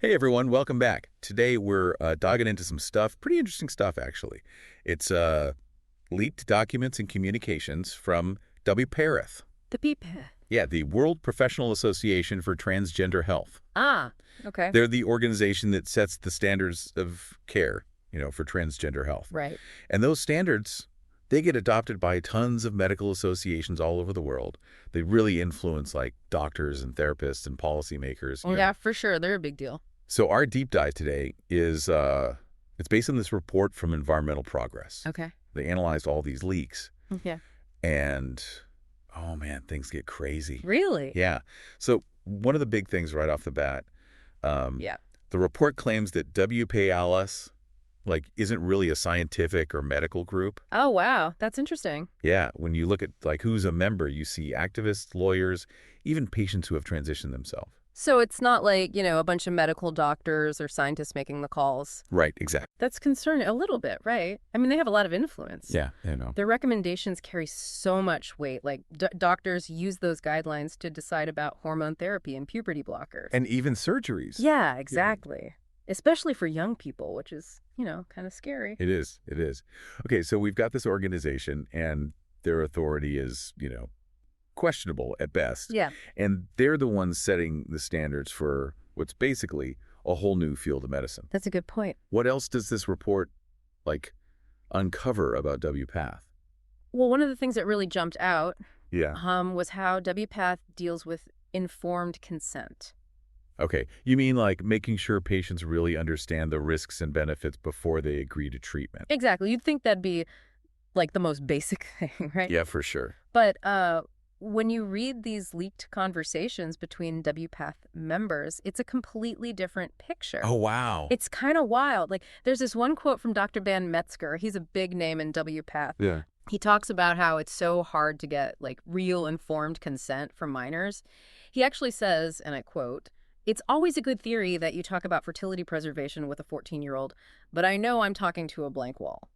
Hey everyone, welcome back. Today we're diving into some stuff, pretty interesting stuff actually. It's leaked documents and communications from WPATH. The PPATH. Yeah, the World Professional Association for Transgender Health. Ah, okay. They're the organization that sets the standards of care, for transgender health. Right. And those standards, they get adopted by tons of medical associations all over the world. They really influence like doctors and therapists and policymakers. Oh, yeah, for sure. They're a big deal. So our deep dive today is, it's based on this report from Environmental Progress. Okay. They analyzed all these leaks. Yeah. And, oh man, things get crazy. Really? Yeah. So one of the big things right off the bat, the report claims that WPALS, isn't really a scientific or medical group. Oh, wow. That's interesting. Yeah. When you look at, who's a member, you see activists, lawyers, even patients who have transitioned themselves. So it's not like, a bunch of medical doctors or scientists making the calls. Right, exactly. That's concerning a little bit, right? I mean, they have a lot of influence. Yeah, I know. Their recommendations carry so much weight. Like, doctors use those guidelines to decide about hormone therapy and puberty blockers. And even surgeries. Yeah, exactly. Especially for young people, which is, kind of scary. It is. It is. Okay, so we've got this organization, and their authority is, questionable at best. Yeah. And they're the ones setting the standards for what's basically a whole new field of medicine. That's a good point. What else does this report, uncover about WPATH? Well, one of the things that really jumped out Yeah. was how WPATH deals with informed consent. Okay. You mean making sure patients really understand the risks and benefits before they agree to treatment? Exactly. You'd think that'd be the most basic thing, right? Yeah, for sure. But when you read these leaked conversations between WPATH members, it's a completely different picture. Oh, wow. It's kind of wild. There's this one quote from Dr. Dan Metzger. He's a big name in WPATH. Yeah. He talks about how it's so hard to get real informed consent from minors. He actually says, and I quote, "It's always a good theory that you talk about fertility preservation with a 14-year-old, but I know I'm talking to a blank wall."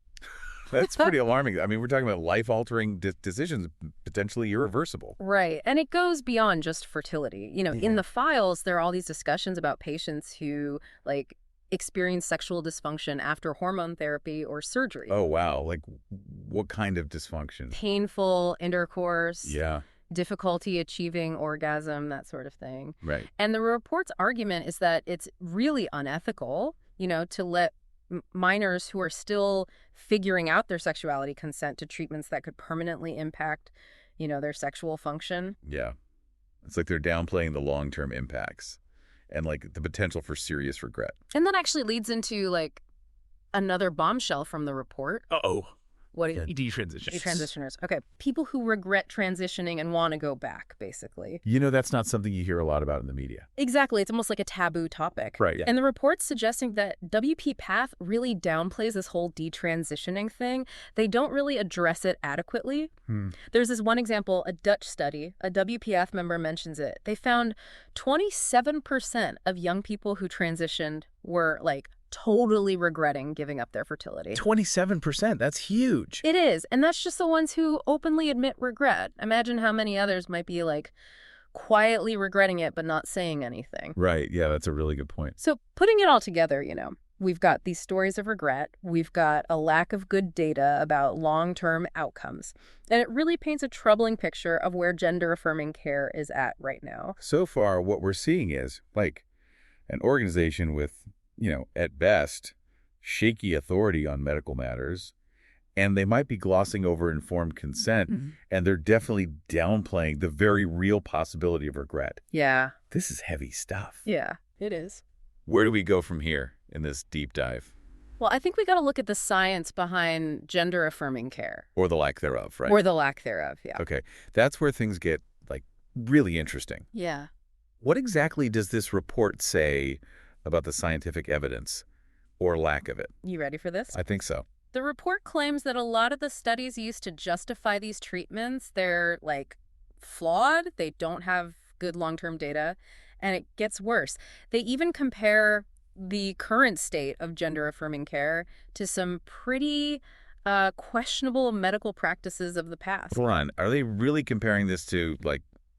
That's pretty alarming. I mean, we're talking about life-altering decisions, potentially irreversible. Right. And it goes beyond just fertility. In the files, there are all these discussions about patients who, experience sexual dysfunction after hormone therapy or surgery. Oh, wow. What kind of dysfunction? Painful intercourse. Yeah. Difficulty achieving orgasm, that sort of thing. Right. And the report's argument is that it's really unethical, to let minors who are still figuring out their sexuality consent to treatments that could permanently impact, their sexual function. Yeah. It's like they're downplaying the long-term impacts and the potential for serious regret. And that actually leads into another bombshell from the report. Uh-oh. What do you Detransition. Transitioners. Okay. People who regret transitioning and want to go back, basically. That's not something you hear a lot about in the media. Exactly. It's almost like a taboo topic. Right. Yeah. And the report's suggesting that WPPath really downplays this whole detransitioning thing. They don't really address it adequately. There's this one example, a Dutch study. A WPF member mentions it. They found 27% of young people who transitioned were totally regretting giving up their fertility. 27%. That's huge. It is. And that's just the ones who openly admit regret. Imagine how many others might be quietly regretting it but not saying anything. Right. Yeah, that's a really good point. So putting it all together, we've got these stories of regret. We've got a lack of good data about long-term outcomes. And it really paints a troubling picture of where gender-affirming care is at right now. So far, what we're seeing is an organization with at best, shaky authority on medical matters, and they might be glossing over informed consent, and they're definitely downplaying the very real possibility of regret. Yeah. This is heavy stuff. Yeah, it is. Where do we go from here in this deep dive? Well, I think we got to look at the science behind gender-affirming care. Or the lack thereof, right? Or the lack thereof, yeah. Okay. That's where things get, really interesting. Yeah. What exactly does this report say about the scientific evidence or lack of it? You ready for this? I think so. The report claims that a lot of the studies used to justify these treatments, they're flawed. They don't have good long-term data, and it gets worse. They even compare the current state of gender-affirming care to some pretty questionable medical practices of the past. Hold on. Are they really comparing this to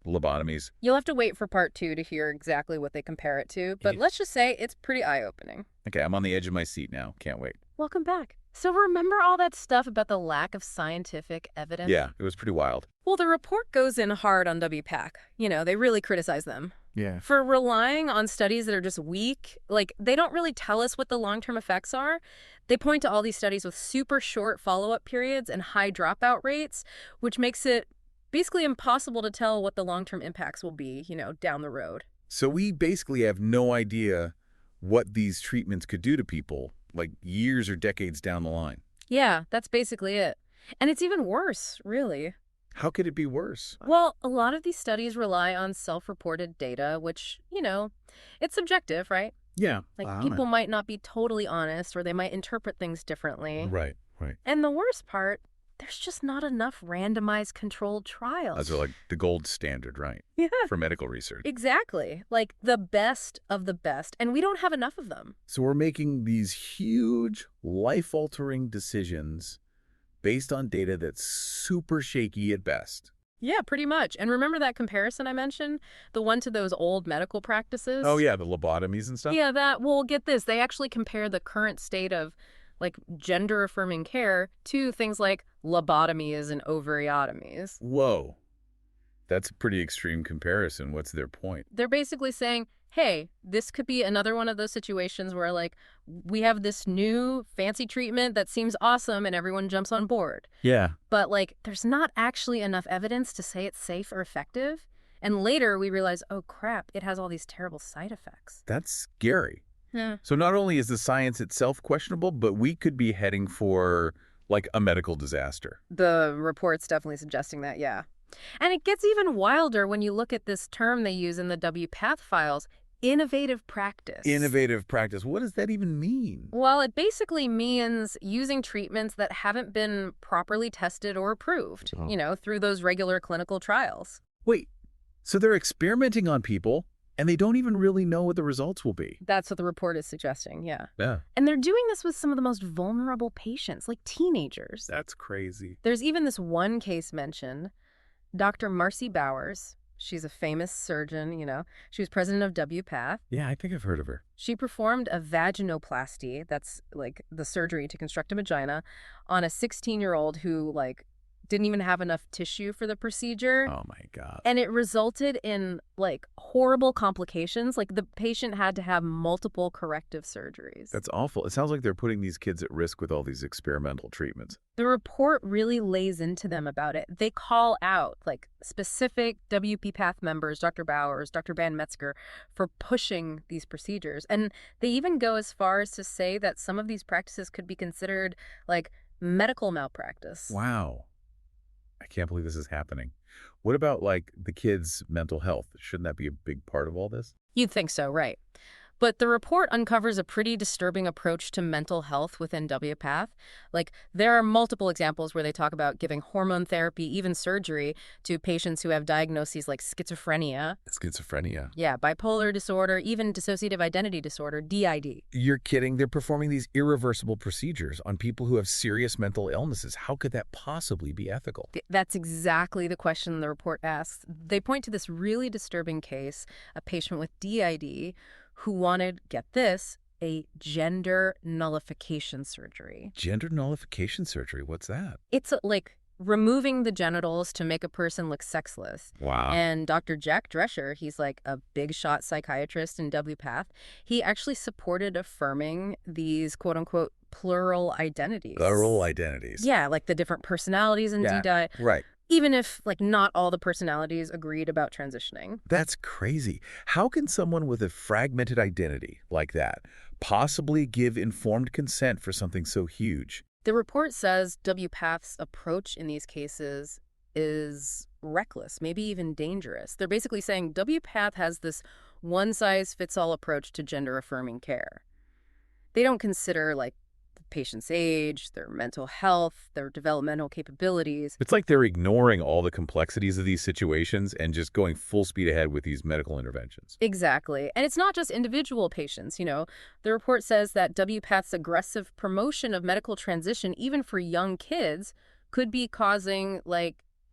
lobotomies. You'll have to wait for part 2 to hear exactly what they compare it to, but let's just say it's pretty eye-opening. Okay, I'm on the edge of my seat now. Can't wait. Welcome back. So remember all that stuff about the lack of scientific evidence? Yeah, it was pretty wild. Well, the report goes in hard on WPATH. They really criticize them. Yeah. For relying on studies that are just weak, they don't really tell us what the long-term effects are. They point to all these studies with super short follow-up periods and high dropout rates, which makes it basically impossible to tell what the long-term impacts will be, down the road. So we basically have no idea what these treatments could do to people, years or decades down the line. Yeah, that's basically it. And it's even worse, really. How could it be worse? Well, a lot of these studies rely on self-reported data, which, it's subjective, right? Yeah. People might not be totally honest, or they might interpret things differently. Right. And the worst part, there's just not enough randomized controlled trials. Those are the gold standard, right? Yeah. For medical research. Exactly. The best of the best, and we don't have enough of them. So we're making these huge, life-altering decisions based on data that's super shaky at best. Yeah, pretty much. And remember that comparison I mentioned? The one to those old medical practices? Oh, yeah, the lobotomies and stuff? Yeah, get this. They actually compare the current state of, gender-affirming care to things like lobotomies and ovariotomies. Whoa. That's a pretty extreme comparison. What's their point? They're basically saying, hey, this could be another one of those situations where, we have this new fancy treatment that seems awesome and everyone jumps on board. Yeah. But, there's not actually enough evidence to say it's safe or effective. And later we realize, oh, crap, it has all these terrible side effects. That's scary. Yeah. So not only is the science itself questionable, but we could be heading for, a medical disaster. The report's definitely suggesting that, yeah. And it gets even wilder when you look at this term they use in the WPATH files, innovative practice. Innovative practice. What does that even mean? Well, it basically means using treatments that haven't been properly tested or approved, through those regular clinical trials. Wait, so they're experimenting on people, and they don't even really know what the results will be? That's what the report is suggesting, yeah. Yeah. And they're doing this with some of the most vulnerable patients, like teenagers. That's crazy. There's even this one case mentioned, Dr. Marcy Bowers. She's a famous surgeon, She was president of WPATH. Yeah, I think I've heard of her. She performed a vaginoplasty, that's the surgery to construct a vagina, on a 16-year-old who didn't even have enough tissue for the procedure. Oh my God. And it resulted in horrible complications. The patient had to have multiple corrective surgeries. That's awful. It sounds like they're putting these kids at risk with all these experimental treatments. The report really lays into them about it. They call out specific WPPath members, Dr. Bowers, Dr. Van Metzger, for pushing these procedures. And they even go as far as to say that some of these practices could be considered medical malpractice. Wow. I can't believe this is happening. What about the kids' mental health? Shouldn't that be a big part of all this? You'd think so, right? But the report uncovers a pretty disturbing approach to mental health within WPATH. There are multiple examples where they talk about giving hormone therapy, even surgery, to patients who have diagnoses like schizophrenia. Schizophrenia? Yeah, bipolar disorder, even dissociative identity disorder, DID. You're kidding. They're performing these irreversible procedures on people who have serious mental illnesses. How could that possibly be ethical? That's exactly the question the report asks. They point to this really disturbing case, a patient with DID who wanted, get this, a gender nullification surgery. Gender nullification surgery? What's that? It's removing the genitals to make a person look sexless. Wow. And Dr. Jack Drescher, he's a big shot psychiatrist in WPATH. He actually supported affirming these quote-unquote plural identities. Plural identities. Yeah, the different personalities in DDI. Right. Even if, not all the personalities agreed about transitioning. That's crazy. How can someone with a fragmented identity like that possibly give informed consent for something so huge? The report says WPATH's approach in these cases is reckless, maybe even dangerous. They're basically saying WPATH has this one-size-fits-all approach to gender-affirming care. They don't consider, the patient's age, their mental health, their developmental capabilities. It's like they're ignoring all the complexities of these situations and just going full speed ahead with these medical interventions. Exactly. And it's not just individual patients, The report says that WPATH's aggressive promotion of medical transition, even for young kids, could be causing,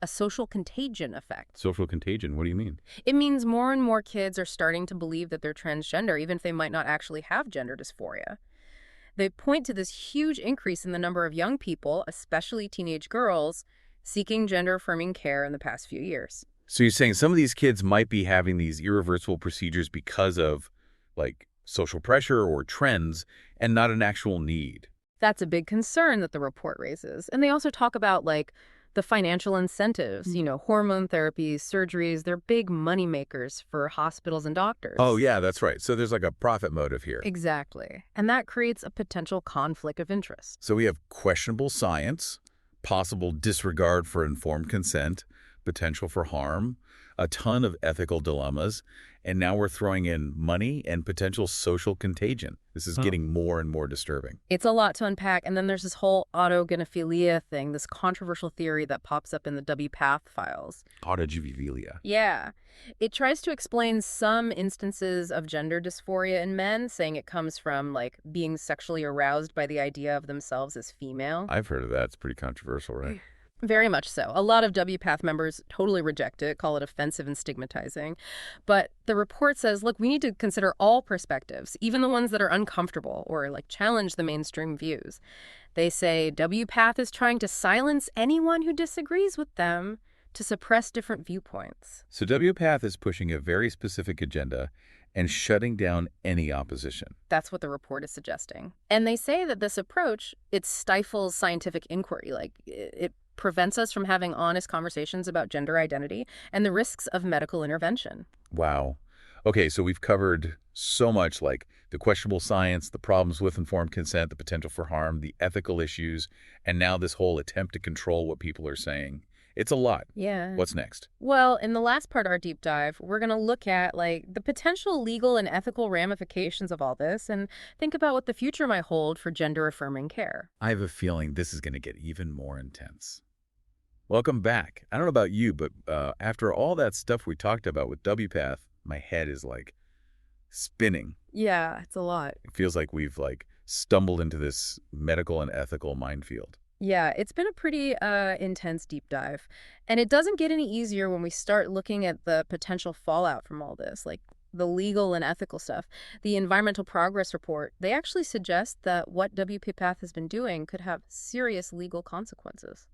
a social contagion effect. Social contagion, what do you mean? It means more and more kids are starting to believe that they're transgender, even if they might not actually have gender dysphoria. They point to this huge increase in the number of young people, especially teenage girls, seeking gender-affirming care in the past few years. So you're saying some of these kids might be having these irreversible procedures because of, like, social pressure or trends and not an actual need. That's a big concern that the report raises. And they also talk about, like, the financial incentives, hormone therapies, surgeries, they're big money makers for hospitals and doctors. Oh, yeah, that's right. So there's like a profit motive here. Exactly. And that creates a potential conflict of interest. So we have questionable science, possible disregard for informed consent, potential for harm, a ton of ethical dilemmas, and now we're throwing in money and potential social contagion. This is getting more and more disturbing. It's a lot to unpack, and then there's this whole autogynephilia thing, this controversial theory that pops up in the WPATH files. Autogynephilia. Yeah. It tries to explain some instances of gender dysphoria in men, saying it comes from, like, being sexually aroused by the idea of themselves as female. I've heard of that. It's pretty controversial, right? Very much so. A lot of WPATH members totally reject it, call it offensive and stigmatizing. But the report says, look, we need to consider all perspectives, even the ones that are uncomfortable or, like, challenge the mainstream views. They say WPATH is trying to silence anyone who disagrees with them to suppress different viewpoints. So WPATH is pushing a very specific agenda and shutting down any opposition. That's what the report is suggesting. And they say that this approach, it stifles scientific inquiry. Like, it prevents us from having honest conversations about gender identity and the risks of medical intervention. Wow. Okay, so we've covered so much, like the questionable science, the problems with informed consent, the potential for harm, the ethical issues, and now this whole attempt to control what people are saying. It's a lot. Yeah. What's next? Well, in the last part of our deep dive, we're going to look at, like, the potential legal and ethical ramifications of all this and think about what the future might hold for gender-affirming care. I have a feeling this is going to get even more intense. Welcome back. I don't know about you, but after all that stuff we talked about with WPATH, my head is, like, spinning. Yeah, it's a lot. It feels like we've, like, stumbled into this medical and ethical minefield. Yeah, it's been a pretty intense deep dive. And it doesn't get any easier when we start looking at the potential fallout from all this, like the legal and ethical stuff. The Environmental Progress Report, they actually suggest that what WPATH has been doing could have serious legal consequences.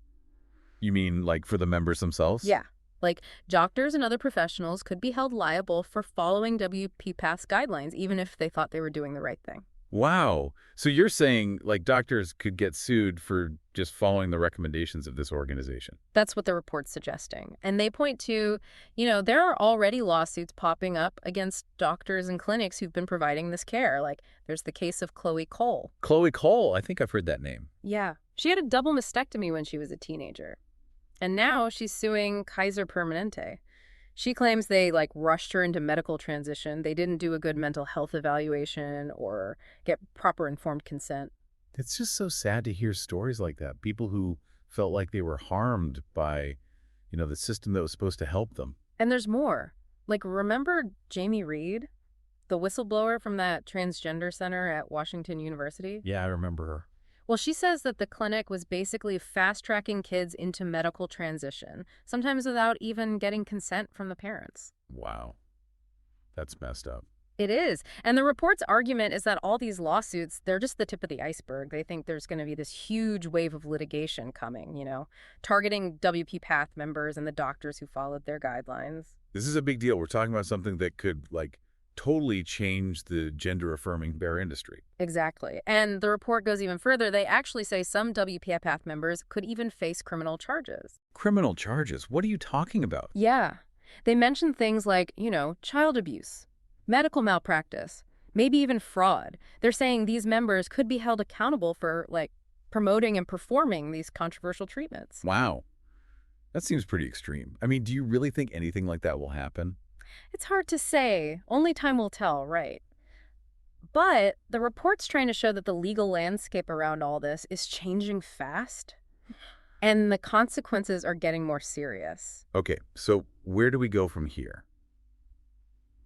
You mean, like, for the members themselves? Yeah. Like, doctors and other professionals could be held liable for following WPATH's guidelines, even if they thought they were doing the right thing. Wow. So you're saying, like, doctors could get sued for just following the recommendations of this organization? That's what the report's suggesting. And they point to, there are already lawsuits popping up against doctors and clinics who've been providing this care. Like, there's the case of Chloe Cole. Chloe Cole? I think I've heard that name. Yeah. She had a double mastectomy when she was a teenager. And now she's suing Kaiser Permanente. She claims they, like, rushed her into medical transition. They didn't do a good mental health evaluation or get proper informed consent. It's just so sad to hear stories like that. People who felt like they were harmed by, the system that was supposed to help them. And there's more. Like, remember Jamie Reed, the whistleblower from that transgender center at Washington University? Yeah, I remember her. Well, she says that the clinic was basically fast-tracking kids into medical transition, sometimes without even getting consent from the parents. Wow. That's messed up. It is. And the report's argument is that all these lawsuits, they're just the tip of the iceberg. They think there's going to be this huge wave of litigation coming, targeting WPATH members and the doctors who followed their guidelines. This is a big deal. We're talking about something that could, like, totally change the gender-affirming bear industry. Exactly. And the report goes even further. They actually say some WPATH members could even face criminal charges. Criminal charges? What are you talking about? Yeah. They mention things like, child abuse, medical malpractice, maybe even fraud. They're saying these members could be held accountable for, like, promoting and performing these controversial treatments. Wow. That seems pretty extreme. I mean, do you really think anything like that will happen? It's hard to say. Only time will tell, right? But the report's trying to show that the legal landscape around all this is changing fast, and the consequences are getting more serious. Okay, so where do we go from here?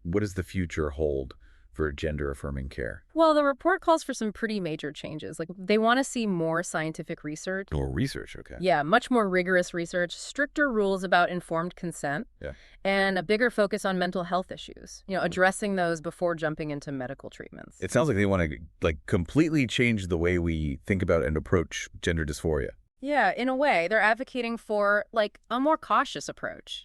What does the future hold for gender-affirming care? Well, the report calls for some pretty major changes. Like, they want to see more scientific research. Or research, okay. Yeah, much more rigorous research, stricter rules about informed consent, Yeah. and a bigger focus on mental health issues, addressing those before jumping into medical treatments. It sounds like they want to completely change the way we think about and approach gender dysphoria. Yeah, in a way, they're advocating for a more cautious approach,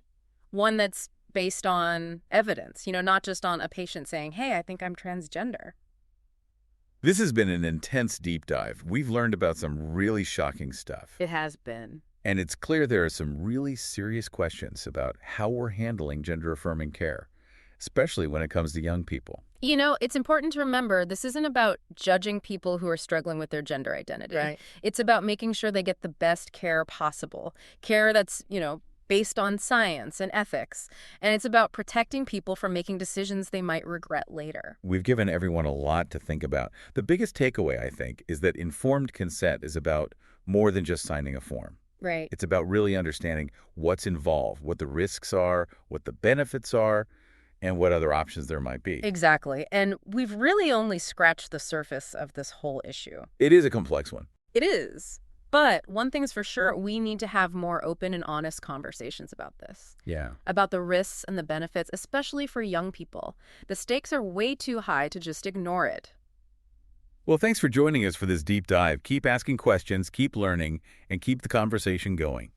one that's based on evidence, not just on a patient saying, hey, I think I'm transgender. This has been an intense deep dive. We've learned about some really shocking stuff. It has been. And it's clear there are some really serious questions about how we're handling gender-affirming care, especially when it comes to young people. It's important to remember this isn't about judging people who are struggling with their gender identity. Right. It's about making sure they get the best care possible, care that's, based on science and ethics. And it's about protecting people from making decisions they might regret later. We've given everyone a lot to think about. The biggest takeaway, I think, is that informed consent is about more than just signing a form. Right. It's about really understanding what's involved, what the risks are, what the benefits are, and what other options there might be. Exactly. And we've really only scratched the surface of this whole issue. It is a complex one. It is. But one thing's for sure, we need to have more open and honest conversations about this. Yeah. About the risks and the benefits, especially for young people. The stakes are way too high to just ignore it. Well, thanks for joining us for this deep dive. Keep asking questions, keep learning, and keep the conversation going.